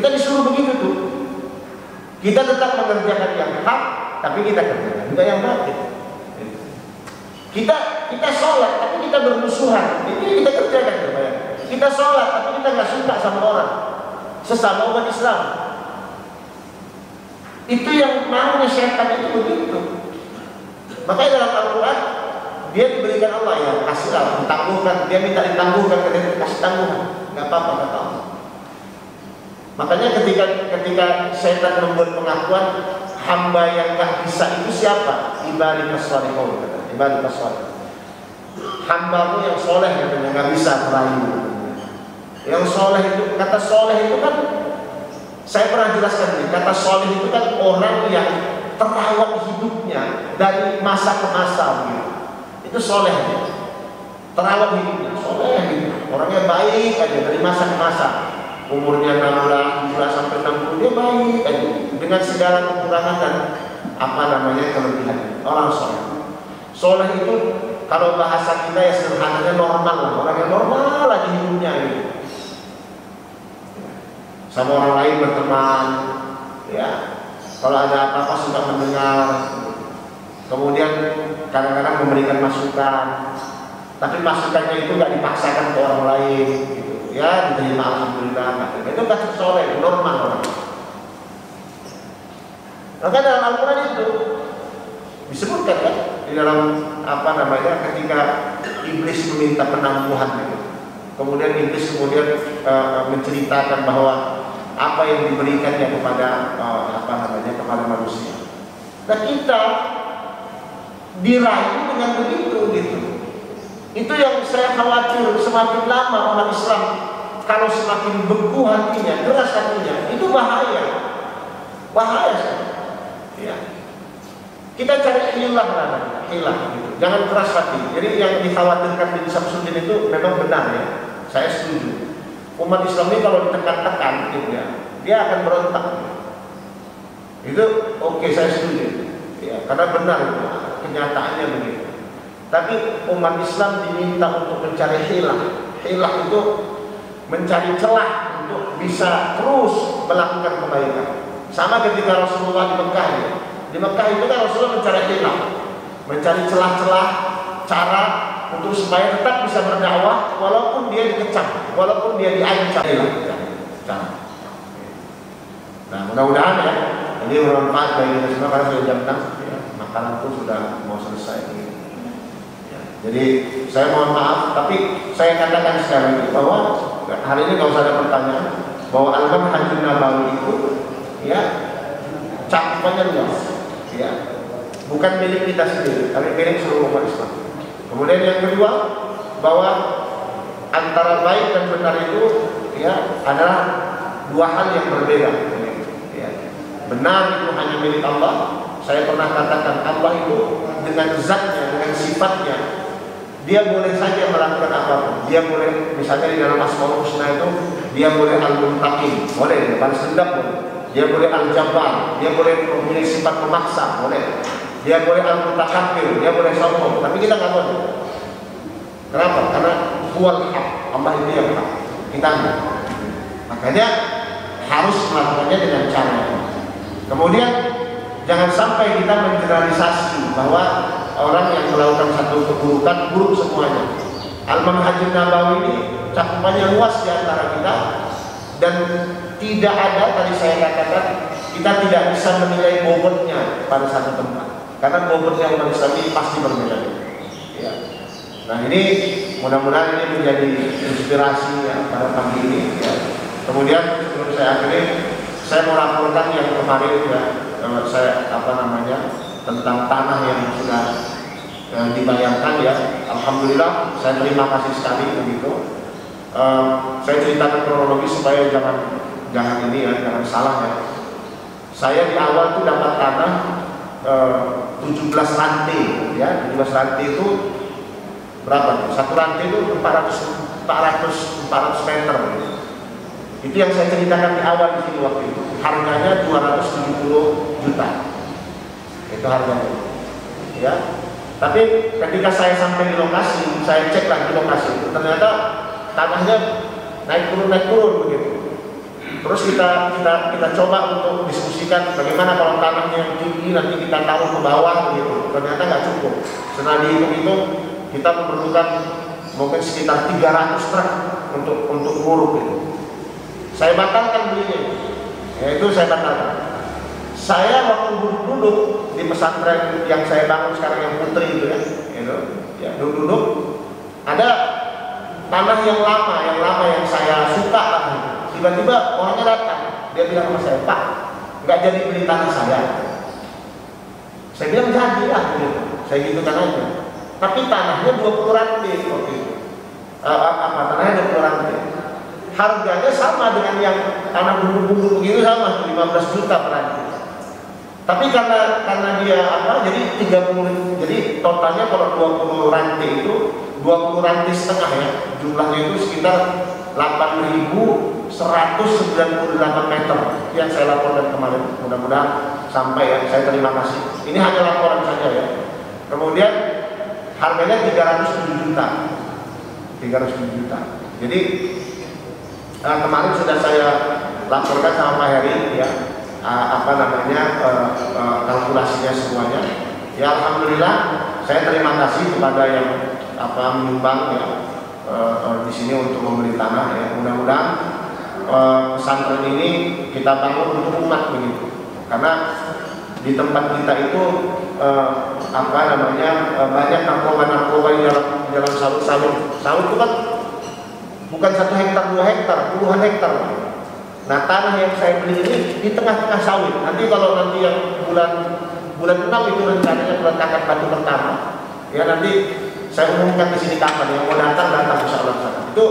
Kita disuruh begitu tuh. Kita tetap mengerjakan yang hak, tapi kita kerjakan juga yang batin. Kita sholat tapi kita bermusuhan, itu kita kerjakan kepada. Kita sholat tapi kita nggak suka sama orang, sesama umat Islam. Itu yang maunya setan itu begitu. Makanya dalam Al-Quran dia diberikan Allah ya kasihlah, ditangguhkan, dia minta ditangguhkan, ketika kasih tangguhan, nggak apa-apa kata Allah. Makanya ketika setan membuat pengakuan hamba yang nggak bisa itu siapa? Ibadikas shalihun, ibadikas shalihun. Hambamu yang soleh katanya nggak bisa merayu. Yang soleh itu, kata soleh itu kan saya pernah jelaskan ini. Kata soleh itu kan orang yang terawat hidupnya dari masa ke masa gitu. Itu soleh, terawat hidupnya, soleh gitu. Orangnya baik aja dari masa ke masa. Umurnya 16 sampai 60 dia baik aja dengan segala kekurangan dan apa namanya kelebihan. Orang soleh. Soleh itu kalau bahasa kita ya sederhananya normal lah, orang yang normal aja hidupnya gitu. Sama orang lain berteman, ya. Kalau ada apa-apa suka mendengar. Kemudian kadang-kadang memberikan masukan, tapi masukannya itu nggak dipaksakan ke orang lain, gitu. Ya diterima alhamdulillah. Itu kasih soleh, normal orang. Maka dalam Al-Quran itu disebutkan kan di dalam apa namanya ketika iblis meminta penangguhan gitu. Kemudian iblis menceritakan bahwa apa yang diberikannya kepada apa namanya kepada manusia. Nah kita dirayu dengan begitu gitu. Itu yang saya khawatir semakin lama umat Islam kalau semakin beku hatinya, keras hatinya, itu bahaya. Bahaya sekali. Ya. Kita cari hilah gitu. Jangan keras hati. Jadi yang dikhawatirkan di Samsudin itu memang benar ya. Saya setuju. Umat Islam ini kalau ditekan-tekan gitu ya, dia akan berontak. Itu oke, saya setuju. Ya, karena benar itu, kenyataannya begitu. Tapi umat Islam diminta untuk mencari hilah. Hilah itu mencari celah untuk bisa terus melakukan kebaikan. Sama ketika Rasulullah di Mekah ya. Di Mekah itu kan Rasulullah mencari hilah, mencari celah-celah cara untuk supaya tetap bisa berdakwah walaupun dia dikecam, walaupun dia diancam. Nah, mudah-mudahan ya ini bermanfaat bagi kita semua karena sudah jam 6 ya, makanan pun sudah mau selesai. Ya, jadi saya mohon maaf, tapi saya katakan sekali lagi bahwa hari ini nggak usah ada pertanyaan bahwa Al-Manhajun Nabawi itu ya cakupannya luas, ya bukan milik kita sendiri, tapi milik seluruh umat Islam. Kemudian yang kedua bahwa antara baik dan benar itu ya adalah dua hal yang berbeda. Ya. Benar itu hanya milik Allah. Saya pernah katakan Allah itu dengan zatnya, dengan sifatnya, dia boleh saja melakukan apapun. Dia boleh misalnya di dalam Asmaul Husna itu dia boleh Al-Muntaqim, boleh balas dendam, boleh. Dia boleh Al-Jabbar, dia boleh mempunyai sifat memaksa, boleh. Dia boleh Al-Mutakabbir, dia boleh sombong, tapi kita nggak boleh. Kenapa? Karena huwal haq, Allah itu yang hak. Kita enggak. Makanya harus melakukannya dengan cara yang. Kemudian jangan sampai kita mengeneralisasi bahwa orang yang melakukan satu keburukan buruk semuanya. Al-Manhajun Nabawi ini cakupannya luas di antara kita dan tidak ada, tadi saya katakan, kita tidak bisa menilai bobotnya pada satu tempat. Karena bobotnya umat Islam ini pasti berbeda. Ya. Nah ini mudah-mudahan ini menjadi inspirasi ya, pada pagi ini. Ya. Kemudian sebelum saya akhiri, saya mau laporkan yang kemarin ya, saya apa namanya tentang tanah yang sudah dibayarkan ya. Alhamdulillah, saya terima kasih sekali begitu. Saya ceritakan kronologi supaya jangan ini ya, jangan salah ya. Saya di awal tuh dapat tanah 17 rantai ya, 17 rantai itu berapa tuh? Satu rantai itu 400 meter gitu. Itu yang saya ceritakan di awal di sini waktu itu. Harganya 270 juta. Itu harganya. Ya. Tapi ketika saya sampai di lokasi, saya cek lagi lokasi itu, ternyata tanahnya naik turun begitu. Terus kita coba untuk diskusikan bagaimana kalau tanahnya yang tinggi nanti kita taruh ke bawah gitu. Ternyata nggak cukup. Setelah dihitung-hitung kita memerlukan mungkin sekitar 300 truk untuk nguruk itu. Saya batalkan belinya. Ya itu saya batalkan. Saya waktu duduk di pesantren yang saya bangun sekarang yang Putri itu ya, duduk ada tanah yang lama yang saya suka lah. Tiba-tiba orangnya datang, dia bilang sama saya, Pak, nggak jadi beli tanah saya. Saya bilang jadi lah, gitu. Saya gitu kan aja. Tapi tanahnya 20 ranting waktu itu. Tanahnya 20 ranting. Harganya sama dengan yang tanah bumbu-bumbu begitu sama, 15 juta per ranting. Tapi karena dia jadi 30, jadi totalnya kalau 20 ranting itu 20 ranting setengah ya, jumlahnya itu sekitar 8.198 meter yang saya laporkan kemarin. Mudah-mudahan sampai ya, saya terima kasih. Ini hanya laporan saja ya. Kemudian harganya 307 juta. 307 juta. Jadi kemarin sudah saya laporkan sama Pak Heri ya, kalkulasinya semuanya. Ya alhamdulillah saya terima kasih kepada yang menyumbang ya di sini untuk membeli tanah ya. Mudah-mudahan pesantren ini kita bangun untuk umat begitu. Karena di tempat kita itu banyak narkoba yang dalam sawit. Sawit itu kan bukan 1 hektar, 2 hektar, puluhan hektar. Nah tanah yang saya beli ini di tengah-tengah sawit. Nanti kalau yang bulan 6 itu rencananya peletakan batu pertama. Ya nanti saya umumkan di sini kapan yang mau datang insya Allah sana. Itu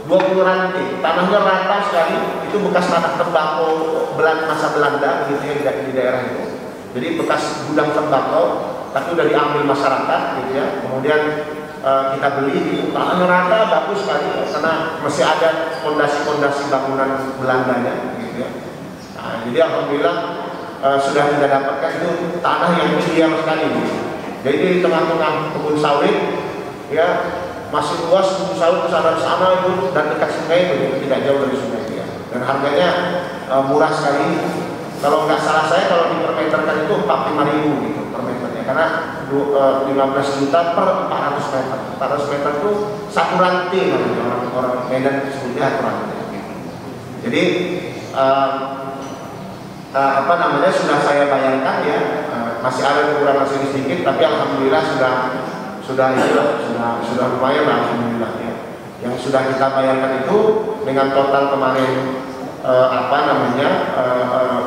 20 ranting, tanahnya rata sekali. Itu bekas tanah tembakau masa Belanda gitu ya di daerah itu. Jadi bekas gudang tembakau, tapi udah diambil masyarakat gitu ya. Kemudian kita beli di tanahnya rata, bagus sekali karena masih ada fondasi-fondasi bangunan Belandanya gitu ya. Nah, jadi alhamdulillah sudah kita dapatkan itu tanah yang ideal sekali gitu. Jadi di tengah-tengah kebun sawit ya, masih luas kebun sawit ke sana itu dan dekat sungai itu, tidak jauh dari sungai ya. Dan harganya murah sekali. Kalau nggak salah saya kalau dipermeterkan itu 45.000 gitu per meternya, karena 15 juta per 400 meter. 400 meter itu 1 ranting orang Medan sebutnya 1 ranting. Jadi sudah saya bayarkan ya, masih ada kekurangan sedikit, tapi alhamdulillah sudah lumayan alhamdulillah ya. Yang sudah kita bayarkan itu dengan total kemarin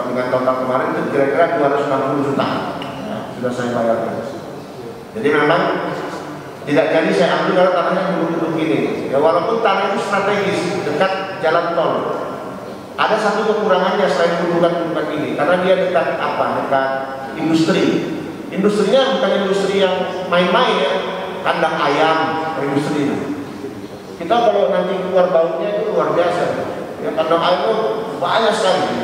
dengan total kemarin itu kira-kira 260 juta ya, sudah saya bayarkan. Jadi memang tidak jadi saya ambil kalau tanahnya duduk gini ya, walaupun tanah itu strategis dekat jalan tol. Ada satu kekurangannya selain kedudukan ini, karena dia dekat industri. Industrinya bukan industri yang main-main ya, kandang ayam industri. Kita kalau nanti keluar baunya itu luar biasa ya, kandang ayam itu banyak sekali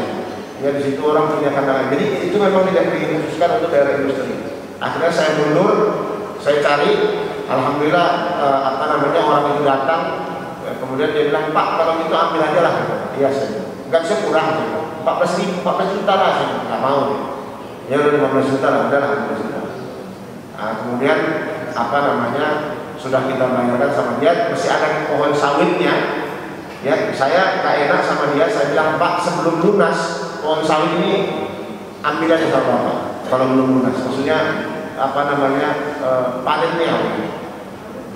ya, di situ orang punya kandang ayam. Jadi itu memang tidak dikhususkan untuk daerah industri. Akhirnya saya mundur, saya cari, alhamdulillah orang itu datang ya, kemudian dia bilang, Pak kalau gitu ambil aja lah. Iya saya nggak bisa kurang, 14 juta lah, saya nggak mau ya, udah 15 juta lah, udah lah 15 juta. Nah, kemudian sudah kita bayarkan sama dia, masih ada pohon sawitnya ya. Saya nggak enak sama dia, saya bilang, Pak sebelum lunas pohon sawit ini ambil aja sama Bapak kalau belum lunas, maksudnya panennya.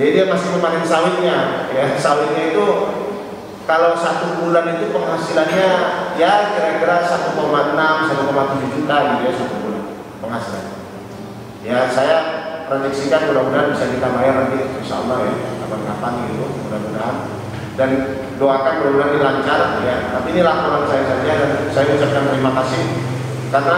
Jadi dia masih memanen sawitnya ya. Sawitnya itu kalau 1 bulan itu penghasilannya ya kira-kira 1,6 1,7 juta gitu ya, 1 bulan penghasilannya. Ya saya prediksikan mudah-mudahan bisa kita bayar nanti insya Allah ya, kapan-kapan gitu mudah-mudahan. Dan doakan mudah-mudahan dilancar ya. Tapi ini laporan saya saja dan saya ucapkan terima kasih karena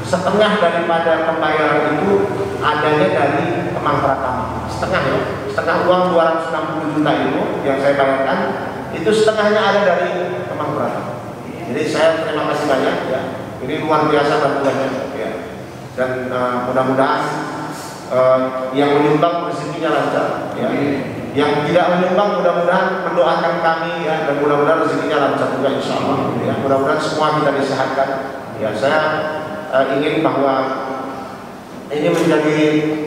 setengah daripada pembayaran itu adanya dari Kemang Pratama. Setengah ya, setengah uang 260 juta itu yang saya bayarkan, itu setengahnya ada dari Kemang Pratama. Jadi saya terima kasih banyak ya. Ini luar biasa bantuannya ya. Dan mudah-mudahan yang menyumbang rezekinya lancar ya. Yang tidak menyumbang mudah-mudahan mendoakan kami ya, dan mudah-mudahan rezekinya lancar juga insya Allah ya. Mudah-mudahan semua kita disehatkan ya. Saya ingin bahwa ini menjadi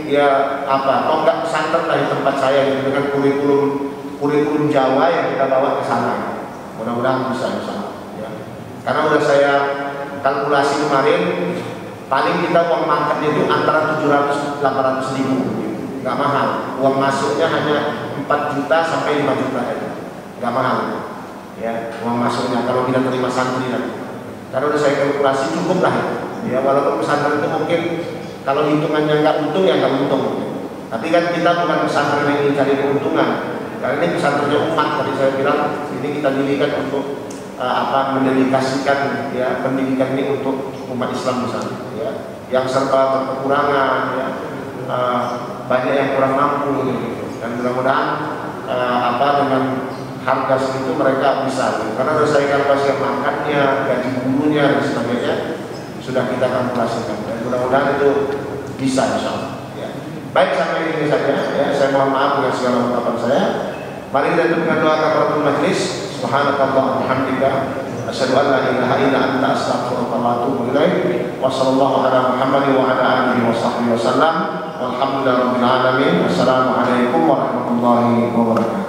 ya apa, tonggak pesantren dari tempat saya gitu, dengan kurikulum Jawa yang kita bawa ke sana. Mudah-mudahan bisa insya Allah ya. Karena udah saya kalkulasi kemarin, paling kita uang makannya itu antara 700-800 ribu, nggak mahal. Uang masuknya hanya 4 juta sampai 5 juta aja, nggak mahal ya uang masuknya kalau kita terima santri nanti. Karena udah saya kalkulasi cukup lah ya, walaupun pesantren itu mungkin kalau hitungannya nggak untung ya nggak untung, tapi kan kita bukan pesantren yang ingin cari keuntungan, karena ini pesantrennya umat. Tadi saya bilang ini kita dirikan untuk mendedikasikan ya pendidikan ini untuk umat Islam misalnya ya, yang serba berkekurangan ya, banyak yang kurang mampu gitu. Dan mudah-mudahan dengan harga segitu mereka bisa gitu. Karena udah saya kalkulasi makannya, gaji gurunya dan sebagainya sudah kita kalkulasikan, dan mudah-mudahan itu bisa insyaallah ya. Baik, sampai ini saja ya, saya mohon maaf dengan segala ungkapan saya. Mari kita dengan doa kafaratul majlis. Subhanakallah walhamdulillah, asyhadu an la ilaha illa anta, astaghfiruka wa atubu ilaik. Wa sallallahu ala Muhammad wa ala alihi wa sahbihi wasallam. Walhamdulillahirabbil alamin. Wassalamualaikum warahmatullahi wabarakatuh.